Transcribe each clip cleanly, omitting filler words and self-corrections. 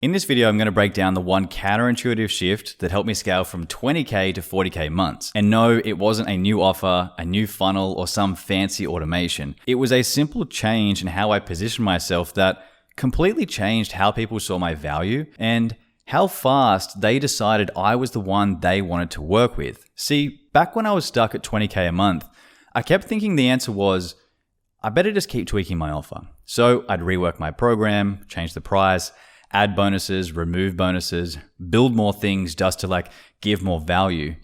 In this video, I'm going to break down the one counterintuitive shift that helped me scale from 20K to 40K months. And no, it wasn't a new offer, a new funnel, or some fancy automation. It was a simple change in how I positioned myself that completely changed how people saw my value and how fast they decided I was the one they wanted to work with. See, back when I was stuck at 20K a month, I kept thinking the answer was, I better just keep tweaking my offer. So I'd rework my program, change the price, add bonuses, remove bonuses, build more things just to give more value.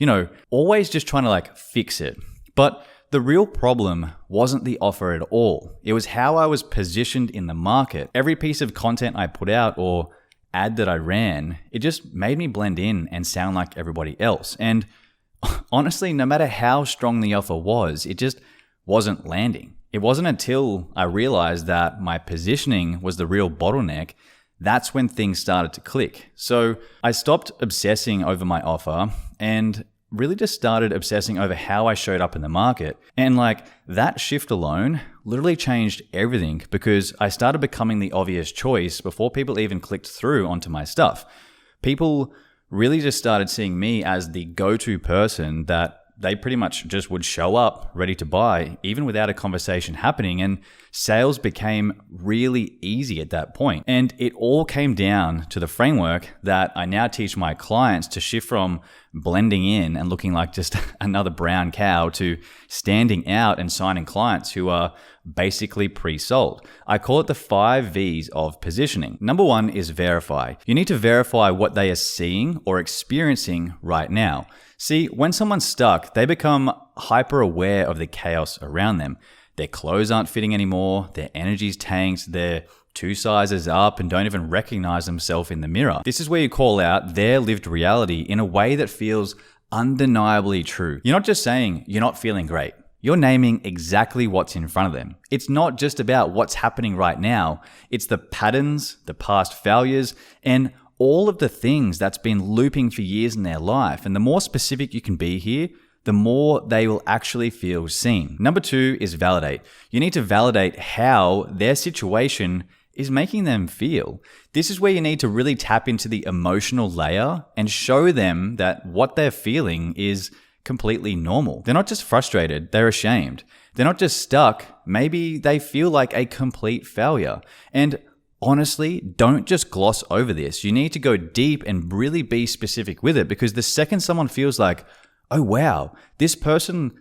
Always just trying to fix it. But the real problem wasn't the offer at all. It was how I was positioned in the market. Every piece of content I put out or ad that I ran, it just made me blend in and sound like everybody else. And honestly, no matter how strong the offer was, it just wasn't landing. It wasn't until I realized that my positioning was the real bottleneck that's when things started to click. So I stopped obsessing over my offer and really just started obsessing over how I showed up in the market. And that shift alone literally changed everything because I started becoming the obvious choice before people even clicked through onto my stuff. People really just started seeing me as the go-to person that they pretty much just would show up ready to buy, even without a conversation happening. And sales became really easy at that point. And it all came down to the framework that I now teach my clients to shift from blending in and looking like just another brown cow to standing out and signing clients who are basically pre-sold. I call it the 5 V's of positioning. Number 1 is verify. You need to verify what they are seeing or experiencing right now. See, when someone's stuck, they become hyper aware of the chaos around them. Their clothes aren't fitting anymore, their energy's tanked, they're 2 sizes up and don't even recognize themselves in the mirror. This is where you call out their lived reality in a way that feels undeniably true. You're not just saying you're not feeling great. You're naming exactly what's in front of them. It's not just about what's happening right now. It's the patterns, the past failures, and all of the things that's been looping for years in their life. And the more specific you can be here, the more they will actually feel seen. Number 2 is validate. You need to validate how their situation is making them feel. This is where you need to really tap into the emotional layer and show them that what they're feeling is completely normal. They're not just frustrated, they're ashamed. They're not just stuck, maybe they feel like a complete failure. And honestly, don't just gloss over this. You need to go deep and really be specific with it, because the second someone feels like, oh wow, this person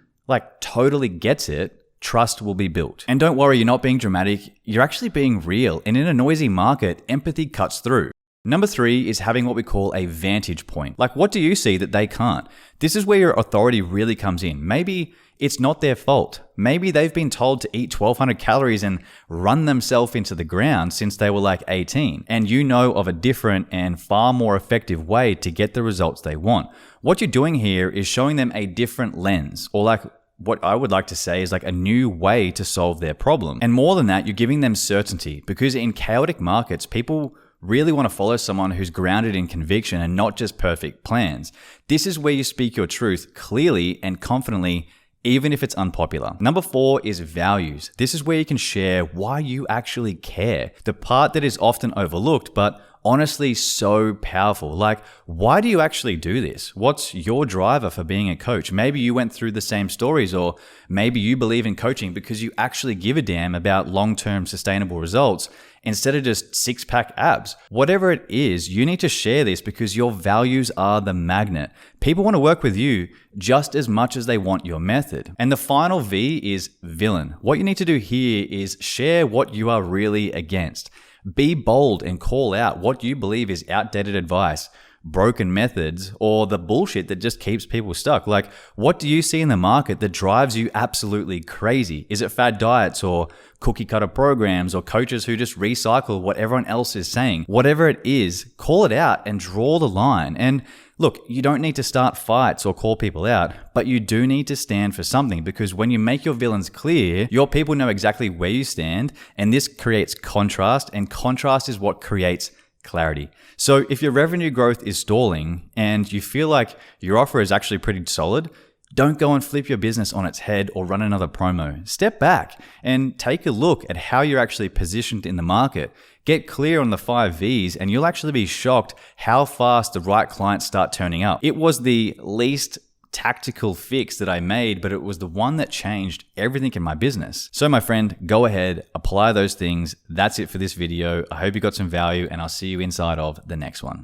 totally gets it, trust will be built. And don't worry, you're not being dramatic, you're actually being real. And in a noisy market, empathy cuts through. Number 3 is having what we call a vantage point. What do you see that they can't? This is where your authority really comes in. Maybe it's not their fault. Maybe they've been told to eat 1,200 calories and run themselves into the ground since they were 18. And you know of a different and far more effective way to get the results they want. What you're doing here is showing them a different lens, or what I would like to say is a new way to solve their problem. And more than that, you're giving them certainty, because in chaotic markets, people really want to follow someone who's grounded in conviction and not just perfect plans. This is where you speak your truth clearly and confidently, even if it's unpopular. Number 4 is values. This is where you can share why you actually care. The part that is often overlooked, but honestly so powerful. Why do you actually do this? What's your driver for being a coach? Maybe you went through the same stories, or maybe you believe in coaching because you actually give a damn about long-term sustainable results instead of just six-pack abs. Whatever it is, you need to share this because your values are the magnet. People want to work with you just as much as they want your method. And the final V is villain. What you need to do here is share what you are really against. Be bold and call out what you believe is outdated advice, broken methods, or the bullshit that just keeps people stuck. What do you see in the market that drives you absolutely crazy? Is it fad diets or cookie cutter programs or coaches who just recycle what everyone else is saying? Whatever it is, call it out and draw the line. And look, you don't need to start fights or call people out, but you do need to stand for something, because when you make your villains clear, your people know exactly where you stand, and this creates contrast, and contrast is what creates clarity. So if your revenue growth is stalling and you feel like your offer is actually pretty solid, Don't go and flip your business on its head or run another promo. Step back and take a look at how you're actually positioned in the market. Get clear on the 5 V's and you'll actually be shocked how fast the right clients start turning up. It was the least tactical fix that I made, but it was the one that changed everything in my business. So my friend, go ahead, apply those things. That's it for this video. I hope you got some value and I'll see you inside of the next one.